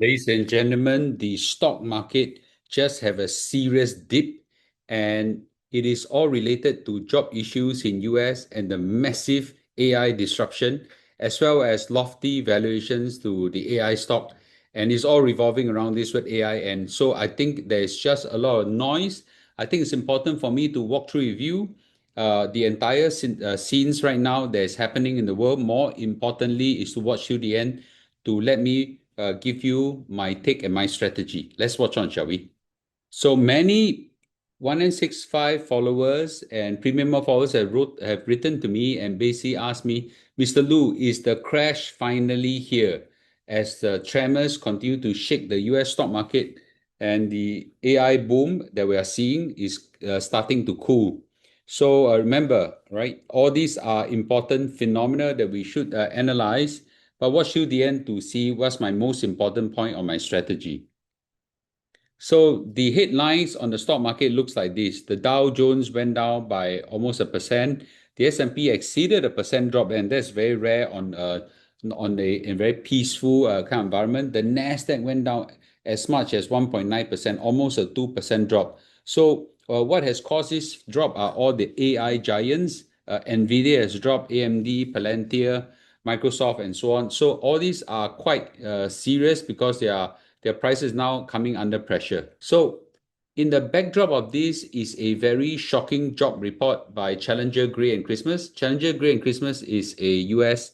Ladies and gentlemen, the stock market just have a serious dip, and it is all related to job issues in US and the massive AI disruption, as well as lofty valuations to the AI stock. And it's all revolving around this word AI. And so I think there's just a lot of noise. I think it's important for me to walk through with you the entire scenes right now that's happening in the world. More importantly, is to watch till the end to let me give you my take and my strategy. Let's watch on, shall we? So many 1965 followers and premium followers have written to me and basically asked me, Mr. Lu, is the crash finally here? As the tremors continue to shake the US stock market and the AI boom that we are seeing is starting to cool. So remember, right, all these are important phenomena that we should analyze, but watch till the end to see what's my most important point on my strategy. So the headlines on the stock market looks like this. The Dow Jones went down by almost 1%. The S&P exceeded 1% drop, and that's very rare on a very peaceful kind of environment. The Nasdaq went down as much as 1.9%, almost a 2% drop. So what has caused this drop are all the AI giants. Nvidia has dropped, AMD, Palantir, Microsoft, and so on. So all these are quite serious because their prices now coming under pressure. So in the backdrop of this is a very shocking job report by Challenger Gray and Christmas. Challenger Gray and Christmas is a US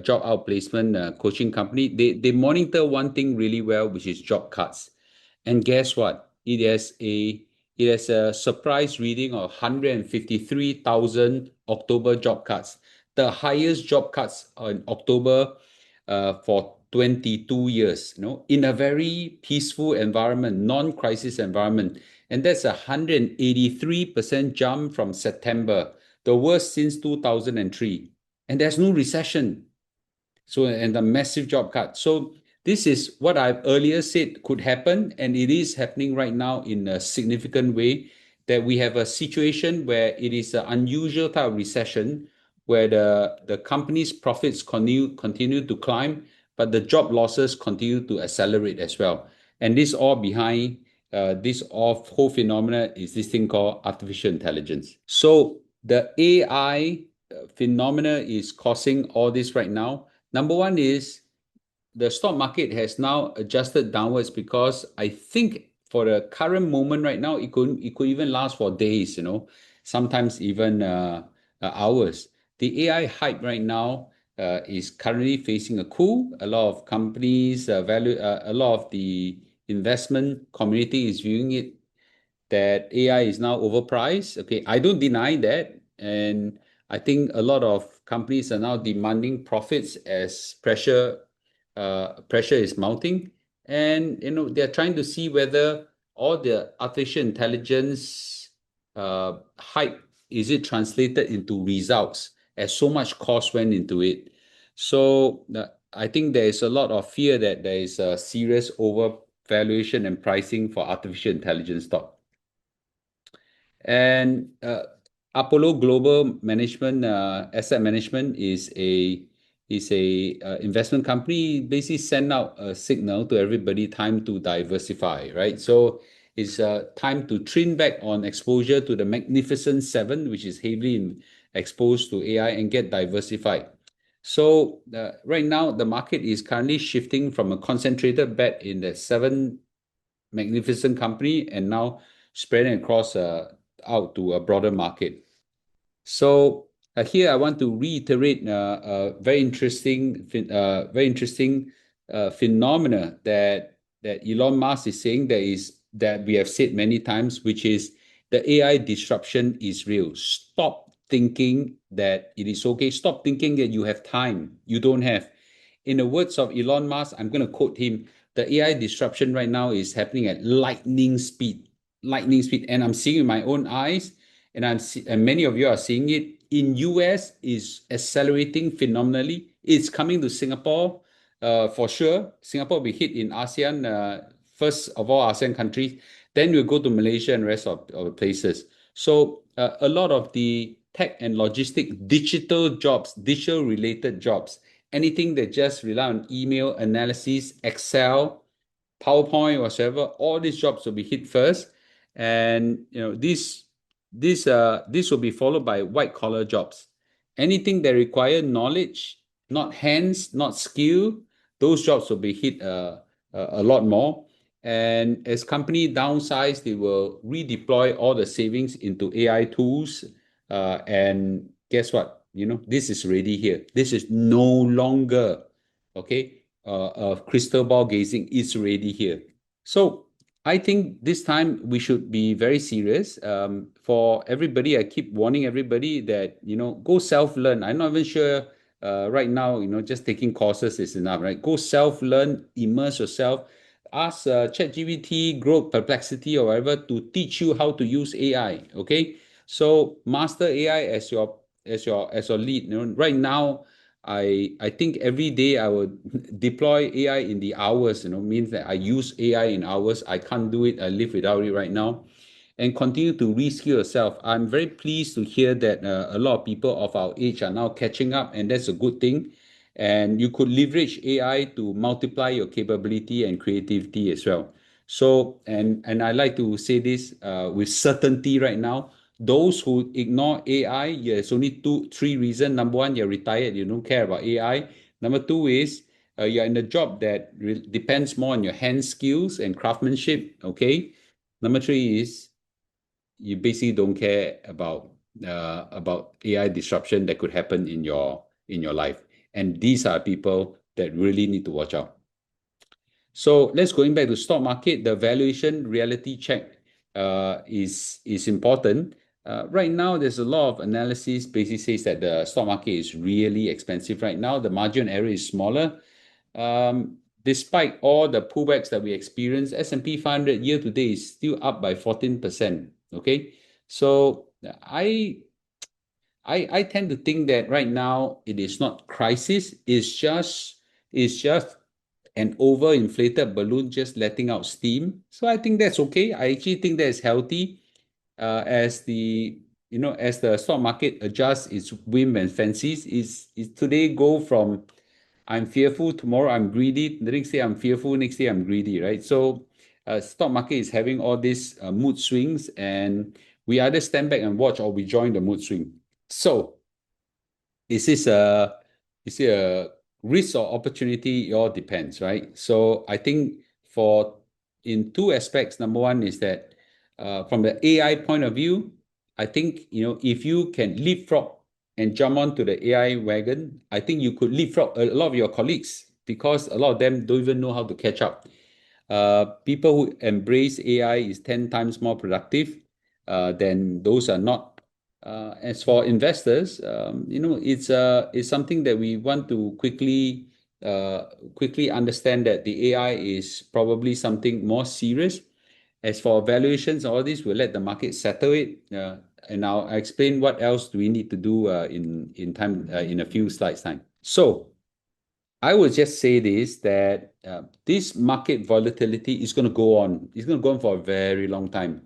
job outplacement coaching company. They monitor one thing really well, which is job cuts. And guess what? It has a surprise reading of 153,000 October job cuts, the highest job cuts in October for 22 years, in a very peaceful environment, non-crisis environment. And that's a 183% jump from September, the worst since 2003. And there's no recession. So, and a massive job cut. So this is what I've earlier said could happen, and it is happening right now in a significant way, that we have a situation where it is an unusual type of recession where the company's profits continue to climb, but the job losses continue to accelerate as well. And this all behind this whole phenomena is this thing called artificial intelligence. So the AI phenomena is causing all this right now. Number one is the stock market has now adjusted downwards because I think for the current moment right now, it could even last for days, sometimes even hours. The AI hype right now is currently facing a cool. A lot of companies a lot of the investment community is viewing it that AI is now overpriced. Okay, I don't deny that. And I think a lot of companies are now demanding profits as pressure is mounting. And they're trying to see whether all the artificial intelligence hype is it translated into results as so much cost went into it. So I think there is a lot of fear that there is a serious overvaluation and pricing for artificial intelligence stock. And Apollo Global Management, Asset Management is a investment company. Basically, send out a signal to everybody, time to diversify, right? So it's time to trim back on exposure to the Magnificent Seven, which is heavily exposed to AI, and get diversified. So right now, the market is currently shifting from a concentrated bet in the seven magnificent company and now spreading across out to a broader market. So here I want to reiterate a very interesting phenomena that Elon Musk is saying that we have said many times, which is the AI disruption is real. Stop thinking that it is okay. Stop thinking that you have time. You don't have. In the words of Elon Musk, I'm going to quote him: the AI disruption right now is happening at lightning speed. Lightning speed. And I'm seeing with my own eyes, and many of you are seeing it. In US is accelerating phenomenally. It's coming to Singapore for sure. Singapore will be hit in ASEAN, first of all ASEAN countries. Then we'll go to Malaysia and rest of places. So a lot of the tech and logistic digital jobs, digital related jobs, anything that just rely on email analysis, Excel, PowerPoint, whatever, all these jobs will be hit first. And this will be followed by white collar jobs. Anything that require knowledge, not hands, not skill, those jobs will be hit a lot more. And as company downsize, they will redeploy all the savings into AI tools. And guess what? This is already here. This is no longer, okay, crystal ball gazing, is already here. So I think this time we should be very serious. For everybody, I keep warning everybody that, go self-learn. I'm not even sure right now, just taking courses is enough, right? Go self-learn, immerse yourself, ask ChatGPT, Grok, Perplexity, or whatever to teach you how to use AI. Okay, so master AI as your lead. Right now, I think every day I will deploy AI in the hours, means that I use AI in hours. I can't do it. I live without it right now. And continue to reskill yourself. I'm very pleased to hear that a lot of people of our age are now catching up, and that's a good thing. And you could leverage AI to multiply your capability and creativity as well. So, and I like to say this with certainty right now. Those who ignore AI, there's only three reasons. Number one, you're retired, you don't care about AI. Number two is you're in a job that depends more on your hand skills and craftsmanship. Okay. Number three is you basically don't care about AI disruption that could happen in your life. And these are people that really need to watch out. So let's going back to stock market. The valuation reality check is important. Right now, there's a lot of analysis basically says that the stock market is really expensive right now. The margin error is smaller. Despite all the pullbacks that we experience, S&P 500 year to date is still up by 14%. Okay, so I tend to think that right now it is not crisis. It's just an overinflated balloon just letting out steam. So I think that's okay. I actually think that's healthy. As the stock market adjusts its whim and fancies, is today go from I'm fearful, tomorrow I'm greedy, the next day I'm fearful, next day I'm greedy, right? So stock market is having all these mood swings, and we either stand back and watch or we join the mood swing. So is this a is it a risk or opportunity? It all depends, right? So I think for in two aspects. Number one is that from the AI point of view, I think if you can leapfrog and jump onto the AI wagon, I think you could leapfrog a lot of your colleagues because a lot of them don't even know how to catch up. People who embrace AI is 10 times more productive than those are not. As for investors, it's something that we want to quickly understand that the AI is probably something more serious. As for valuations, all this, we'll let the market settle it. And I'll explain what else do we need to do in a few slides time. So I would just say this, that this market volatility is going to go on. It's going to go on for a very long time.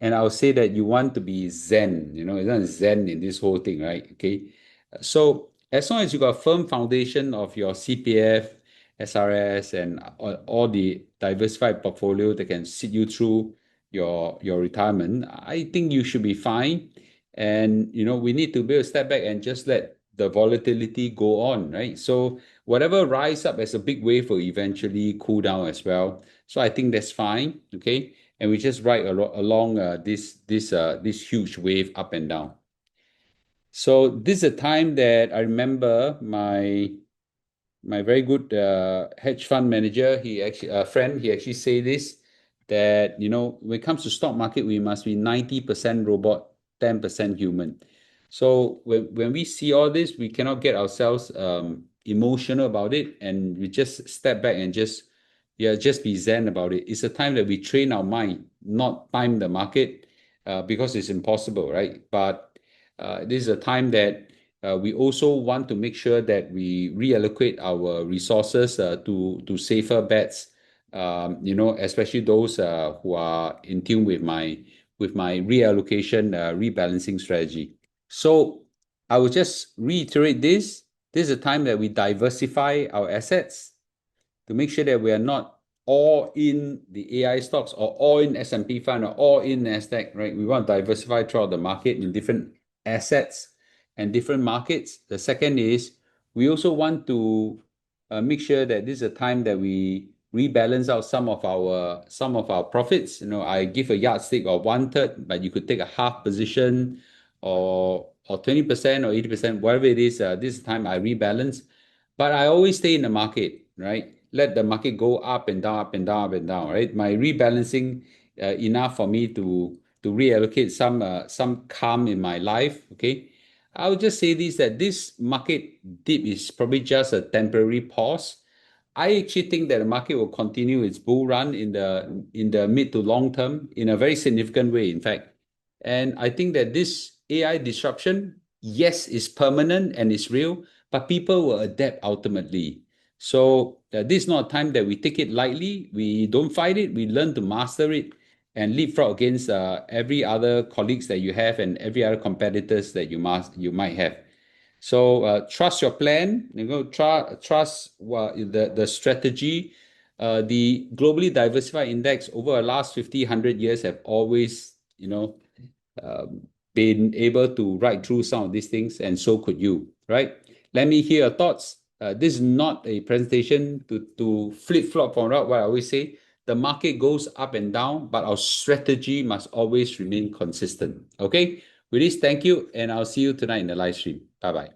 And I'll say that you want to be zen, it's not zen in this whole thing, right? Okay. So as long as you got a firm foundation of your CPF, SRS, and all the diversified portfolio that can sit you through your retirement, I think you should be fine. And we need to be able to step back and just let the volatility go on, right? So whatever rise up as a big wave will eventually cool down as well. So I think that's fine, okay? And we just ride along this huge wave up and down. So this is a time that I remember my very good hedge fund manager, he actually a friend, he actually say this, that when it comes to stock market, we must be 90% robot, 10% human. So when we see all this, we cannot get ourselves emotional about it, and we just step back and just be zen about it. It's a time that we train our mind, not time the market, because it's impossible, right? But this is a time that we also want to make sure that we reallocate our resources to safer bets. Especially those who are in tune with my reallocation rebalancing strategy. So I will just reiterate this. This is a time that we diversify our assets to make sure that we are not all in the AI stocks or all in S&P fund or all in Nasdaq, right? We want to diversify throughout the market in different assets and different markets. The second is we also want to make sure that this is a time that we rebalance out some of our profits. I give a yardstick of 1/3, but you could take a half position or 20% or 80%, whatever it is. This time I rebalance, but I always stay in the market, right? Let the market go up and down, up and down, up and down, right? My rebalancing enough for me to reallocate some calm in my life. Okay, I would just say this, that this market dip is probably just a temporary pause. I actually think that the market will continue its bull run in the mid to long term in a very significant way, in fact. And I think that this AI disruption, yes, is permanent and is real, but people will adapt ultimately. So this is not a time that we take it lightly. We don't fight it. We learn to master it and leapfrog against every other colleagues that you have and every other competitors that you might have. So trust your plan. Trust the strategy. The globally diversified index over the last 50, 100 years have always, been able to ride through some of these things, and so could you, right? Let me hear your thoughts. This is not a presentation to flip-flop on what I always say. The market goes up and down, but our strategy must always remain consistent. Okay? With this, thank you, and I'll see you tonight in the live stream. Bye-bye.